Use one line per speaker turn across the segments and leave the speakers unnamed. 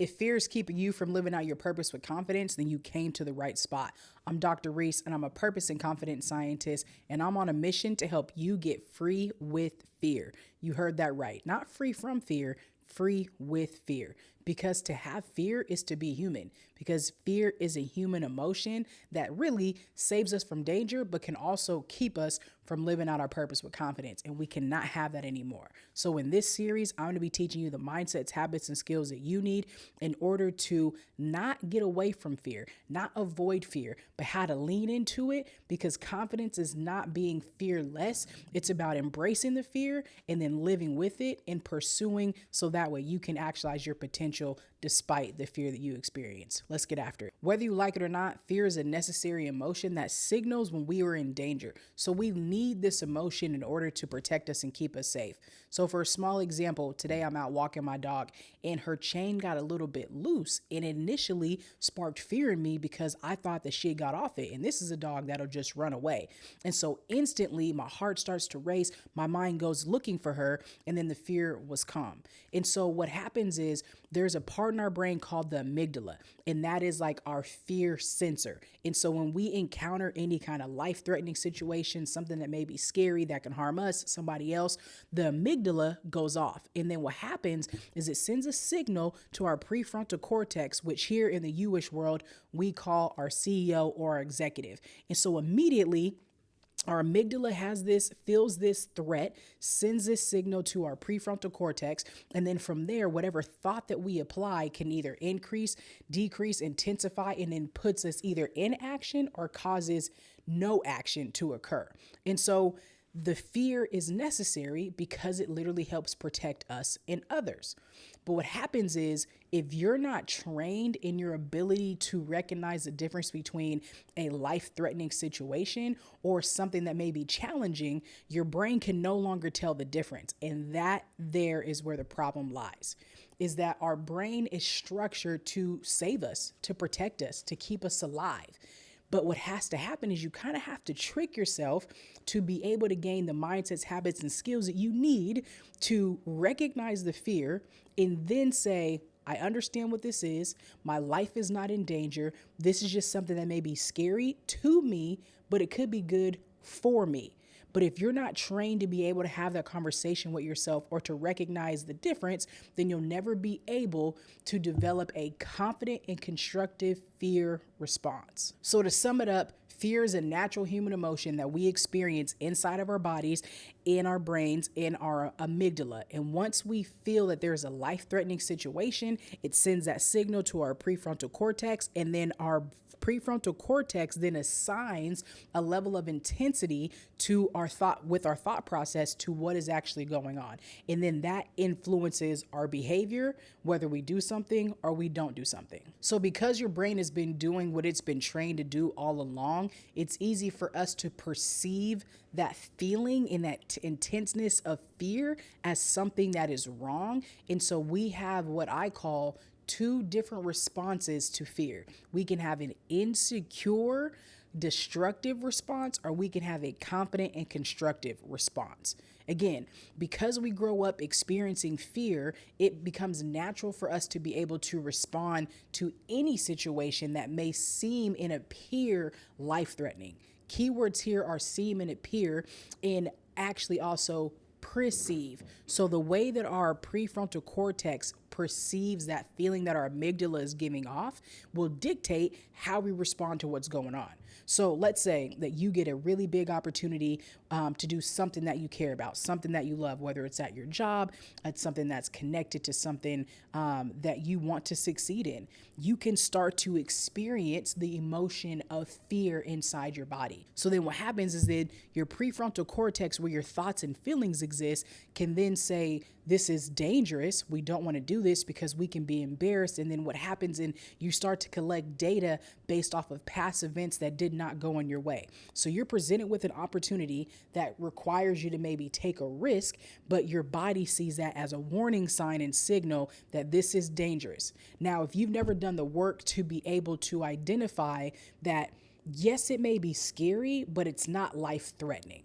If fear is keeping you from living out your purpose with confidence, then you came to the right spot. I'm Dr. Rees, and I'm a purpose and confidence scientist, and I'm on a mission to help you get free with fear. You heard that right. Not free from fear, free with fear. Because to have fear is to be human. Because fear is a human emotion that really saves us from danger, but can also keep us from living out our purpose with confidence. And we cannot have that anymore. So in this series, I'm going to be teaching you the mindsets, habits, and skills that you need in order to not get away from fear, not avoid fear, but how to lean into it, because confidence is not being fearless. It's about embracing the fear and then living with it and pursuing, so that way you can actualize your potential despite the fear that you experience. Let's get after it. Whether you like it or not, fear is a necessary emotion that signals when we are in danger. So we need this emotion in order to protect us and keep us safe. So for a small example, today I'm out walking my dog and her chain got a little bit loose, and initially sparked fear in me because I thought that she had got off it. And this is a dog that'll just run away. And so instantly my heart starts to race, my mind goes looking for her, and then the fear was calm. And so what happens is there's a part in our brain called the amygdala, and that is like our fear sensor. And so when we encounter any kind of life-threatening situation, something that may be scary, that can harm us, somebody else, the amygdala goes off. And then what happens is it sends a signal to our prefrontal cortex, which here in the U.S. world, we call our CEO or our executive. And so immediately, our amygdala feels this threat, sends this signal to our prefrontal cortex, and then from there, whatever thought that we apply can either increase, decrease, intensify, and then puts us either in action or causes no action to occur. And so the fear is necessary because it literally helps protect us and others. But what happens is, if you're not trained in your ability to recognize the difference between a life-threatening situation or something that may be challenging, your brain can no longer tell the difference. And that there is where the problem lies, is that our brain is structured to save us, to protect us, to keep us alive. But what has to happen is you kind of have to trick yourself to be able to gain the mindsets, habits, and skills that you need to recognize the fear and then say, I understand what this is. My life is not in danger. This is just something that may be scary to me, but it could be good for me. But if you're not trained to be able to have that conversation with yourself or to recognize the difference, then you'll never be able to develop a confident and constructive fear response. So to sum it up, fear is a natural human emotion that we experience inside of our bodies, in our brains, in our amygdala. And once we feel that there's a life-threatening situation, it sends that signal to our prefrontal cortex, and then our prefrontal cortex then assigns a level of intensity to our thought process to what is actually going on. And then that influences our behavior, whether we do something or we don't do something. So because your brain has been doing what it's been trained to do all along, it's easy for us to perceive that feeling and that intenseness of fear as something that is wrong. And so we have what I call two different responses to fear. We can have an insecure, destructive response, or we can have a confident and constructive response. Again, because we grow up experiencing fear, it becomes natural for us to be able to respond to any situation that may seem and appear life-threatening. Keywords here are seem and appear, and actually also perceive. So the way that our prefrontal cortex perceives that feeling that our amygdala is giving off will dictate how we respond to what's going on. So let's say that you get a really big opportunity to do something that you care about, something that you love, whether it's at your job, it's something that's connected to something that you want to succeed in. You can start to experience the emotion of fear inside your body. So then what happens is that your prefrontal cortex, where your thoughts and feelings exist, can then say, this is dangerous. We don't want to do this because we can be embarrassed. And then what happens, and you start to collect data based off of past events that did not go in your way. So you're presented with an opportunity that requires you to maybe take a risk, but your body sees that as a warning sign and signal that this is dangerous. Now, if you've never done the work to be able to identify that, yes, it may be scary, but it's not life-threatening.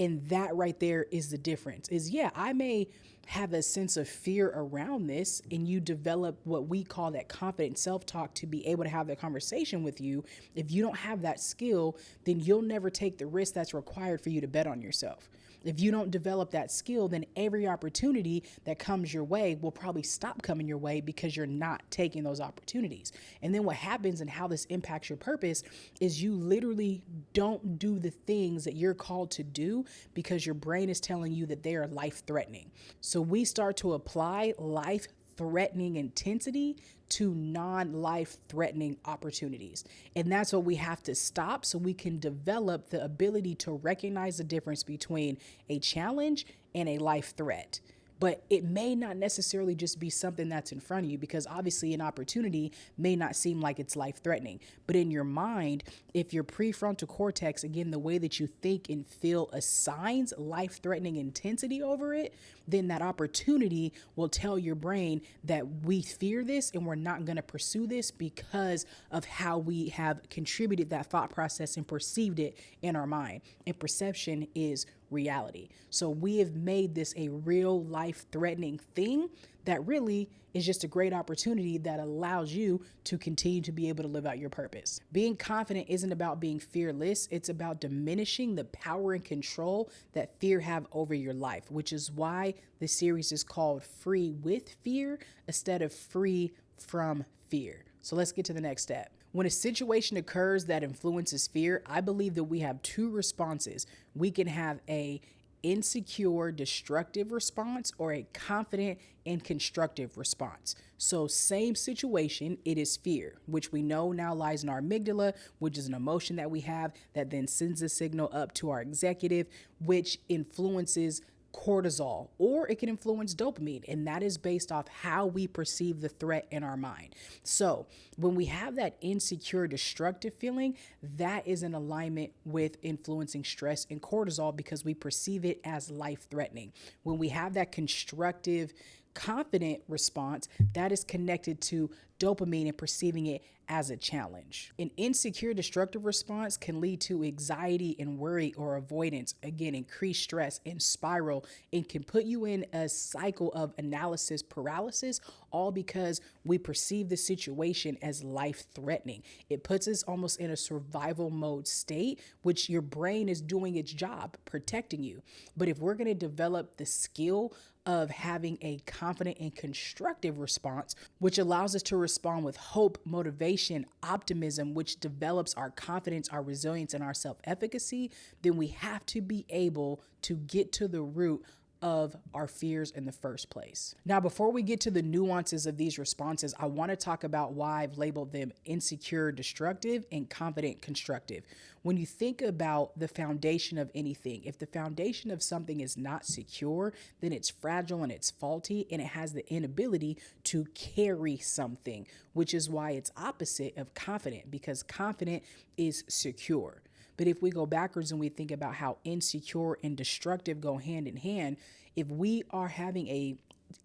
And that right there is the difference. Is, yeah, I may have a sense of fear around this, and you develop what we call that confident self-talk to be able to have that conversation with you. If you don't have that skill, then you'll never take the risk that's required for you to bet on yourself. If you don't develop that skill, then every opportunity that comes your way will probably stop coming your way because you're not taking those opportunities. And then what happens and how this impacts your purpose is you literally don't do the things that you're called to do because your brain is telling you that they are life threatening. So we start to apply life threatening intensity to non-life threatening opportunities. And that's what we have to stop so we can develop the ability to recognize the difference between a challenge and a life threat. But it may not necessarily just be something that's in front of you, because obviously an opportunity may not seem like it's life threatening. But in your mind, if your prefrontal cortex, again, the way that you think and feel assigns life threatening intensity over it, then that opportunity will tell your brain that we fear this and we're not going to pursue this because of how we have contributed that thought process and perceived it in our mind. And perception is reality. So we have made this a real life threatening thing that really is just a great opportunity that allows you to continue to be able to live out your purpose. Being confident isn't about being fearless. It's about diminishing the power and control that fear have over your life, which is why the series is called Free with Fear instead of Free from Fear. So let's get to the next step. When a situation occurs that influences fear, I believe that we have two responses. We can have a insecure, destructive response or a confident and constructive response. So same situation, it is fear, which we know now lies in our amygdala, which is an emotion that we have that then sends a signal up to our executive, which influences cortisol, or it can influence dopamine, and that is based off how we perceive the threat in our mind. So when we have that insecure, destructive feeling, that is in alignment with influencing stress and cortisol because we perceive it as life-threatening. When we have that constructive, confident response, that is connected to dopamine and perceiving it as a challenge. An insecure, destructive response can lead to anxiety and worry or avoidance, again, increased stress and spiral, and can put you in a cycle of analysis paralysis, all because we perceive the situation as life-threatening. It puts us almost in a survival mode state, which your brain is doing its job, protecting you. But if we're going to develop the skill of having a confident and constructive response, which allows us to respond with hope, motivation, optimism, which develops our confidence, our resilience, and our self-efficacy, then we have to be able to get to the root of our fears in the first place. Now, before we get to the nuances of these responses, I want to talk about why I've labeled them insecure, destructive, and confident, constructive. When you think about the foundation of anything, if the foundation of something is not secure, then it's fragile and it's faulty, and it has the inability to carry something, which is why it's opposite of confident, because confident is secure. But if we go backwards and we think about how insecure and destructive go hand in hand, if we are having a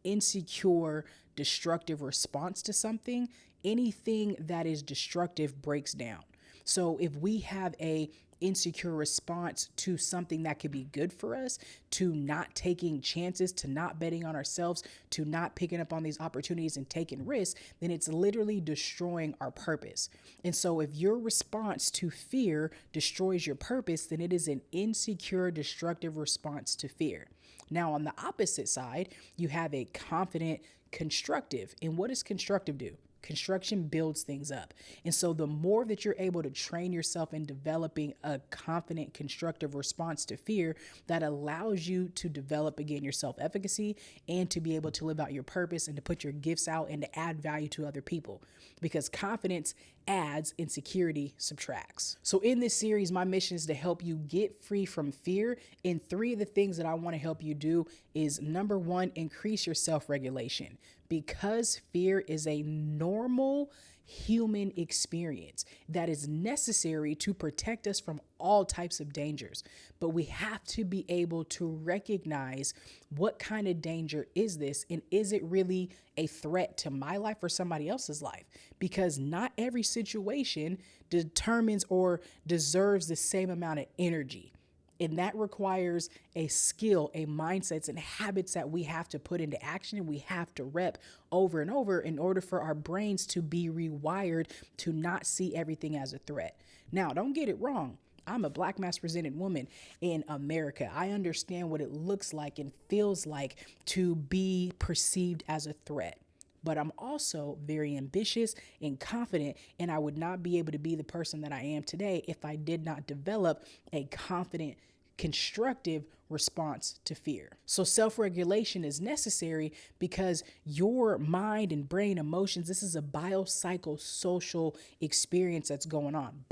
insecure, destructive response to something, anything that is destructive breaks down. So if we have a insecure response to something that could be good for us, to not taking chances, to not betting on ourselves, to not picking up on these opportunities and taking risks, then it's literally destroying our purpose. And so if your response to fear destroys your purpose, then it is an insecure, destructive response to fear. Now, on the opposite side, you have a confident, constructive. And what does constructive do? Construction builds things up. And so the more that you're able to train yourself in developing a confident, constructive response to fear, that allows you to develop, again, your self-efficacy and to be able to live out your purpose and to put your gifts out and to add value to other people. Because confidence adds and security subtracts. So in this series, my mission is to help you get free from fear. And 3 of the things that I want to help you do is, number 1, increase your self-regulation. Because fear is a normal human experience that is necessary to protect us from all types of dangers. But we have to be able to recognize what kind of danger is this, and is it really a threat to my life or somebody else's life? Because not every situation determines or deserves the same amount of energy. And that requires a skill, a mindsets and habits that we have to put into action and we have to rep over and over in order for our brains to be rewired to not see everything as a threat. Now, don't get it wrong. I'm a Black mass presented woman in America. I understand what it looks like and feels like to be perceived as a threat. But I'm also very ambitious and confident, and I would not be able to be the person that I am today if I did not develop a confident, constructive response to fear. So self-regulation is necessary because your mind and brain emotions, this is a biopsychosocial experience that's going on.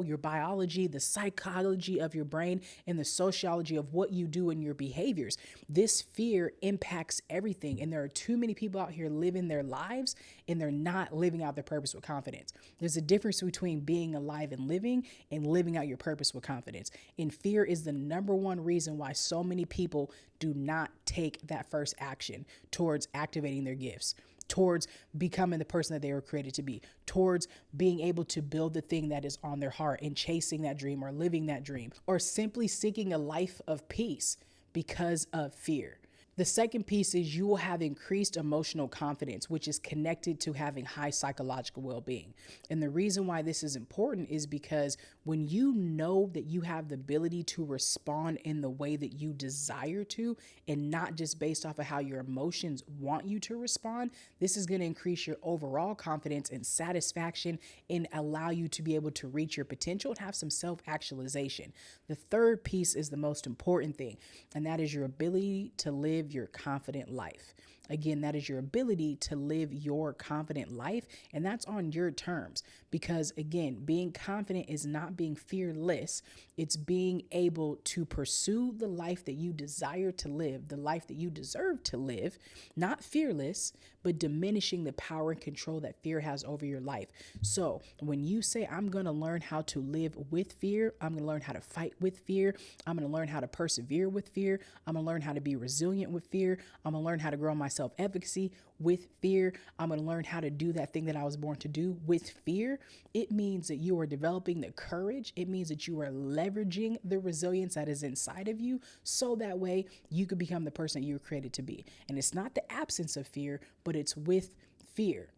Your biology, the psychology of your brain, and the sociology of what you do and your behaviors. This fear impacts everything. And there are too many people out here living their lives and they're not living out their purpose with confidence. There's a difference between being alive and living out your purpose with confidence. And fear is the number one reason why so many people do not take that first action towards activating their gifts, towards becoming the person that they were created to be, towards being able to build the thing that is on their heart and chasing that dream or living that dream, or simply seeking a life of peace because of fear. The second piece is you will have increased emotional confidence, which is connected to having high psychological well-being. And the reason why this is important is because when you know that you have the ability to respond in the way that you desire to, and not just based off of how your emotions want you to respond, this is going to increase your overall confidence and satisfaction and allow you to be able to reach your potential and have some self-actualization. The third piece is the most important thing, and that is your ability to live your confident life. Again, that is your ability to live your confident life, and that's on your terms. Because again, being confident is not being fearless. It's being able to pursue the life that you desire to live, the life that you deserve to live, not fearless, but diminishing the power and control that fear has over your life. So when you say, I'm going to learn how to live with fear, I'm going to learn how to fight with fear, I'm going to learn how to persevere with fear, I'm going to learn how to be resilient with fear, I'm going to learn how to grow my self-efficacy with fear, I'm going to learn how to do that thing that I was born to do with fear, it means that you are developing the courage. It means that you are leveraging the resilience that is inside of you, so that way you could become the person that you were created to be. And it's not the absence of fear, but it's with fear.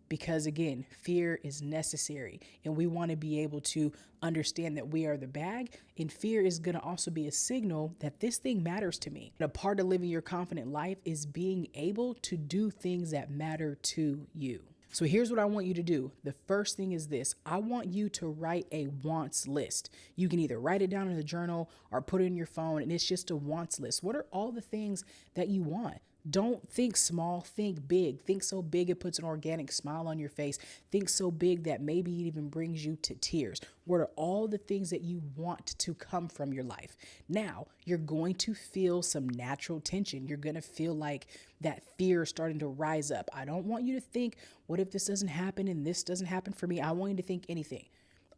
Because again, fear is necessary, and we want to be able to understand that we are the bag, and fear is going to also be a signal that this thing matters to me. And a part of living your confident life is being able to do things that matter to you. So here's what I want you to do. The first thing is this. I want you to write a wants list. You can either write it down in a journal or put it in your phone, and it's just a wants list. What are all the things that you want? Don't think small, think big. Think so big it puts an organic smile on your face. Think so big that maybe it even brings you to tears. What are all the things that you want to come from your life? Now, you're going to feel some natural tension. You're going to feel like that fear is starting to rise up. I don't want you to think, what if this doesn't happen and this doesn't happen for me? I want you to think anything.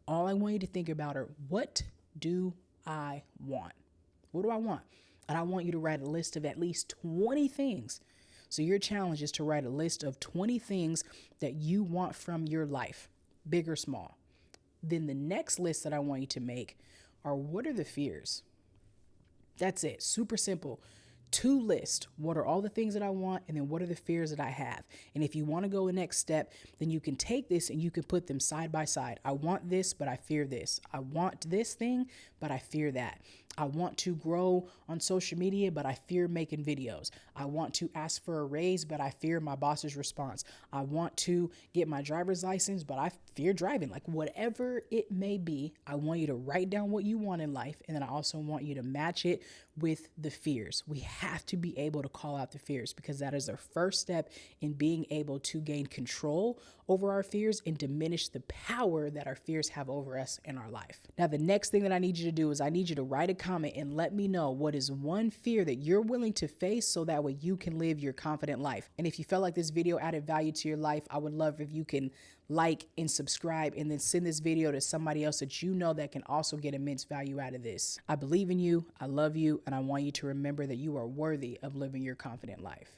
All I want you to think about are, what do I want? What do I want? And I want you to write a list of at least 20 things. So your challenge is to write a list of 20 things that you want from your life, big or small. Then the next list that I want you to make are, what are the fears? That's it. Super simple. 2 lists. What are all the things that I want? And then what are the fears that I have? And if you want to go a next step, then you can take this and you can put them side by side. I want this, but I fear this. I want this thing, but I fear that. I want to grow on social media, but I fear making videos. I want to ask for a raise, but I fear my boss's response. I want to get my driver's license, but I fear driving. Like whatever it may be, I want you to write down what you want in life. And then I also want you to match it with the fears. We have to be able to call out the fears, because that is our first step in being able to gain control over our fears and diminish the power that our fears have over us in our life. Now, the next thing that I need you to do is I need you to write a comment and let me know what is one fear that you're willing to face, so that way you can live your confident life. And if you felt like this video added value to your life, I would love if you can like and subscribe, and then send this video to somebody else that you know that can also get immense value out of this. I believe in you, I love you, and I want you to remember that you are worthy of living your confident life.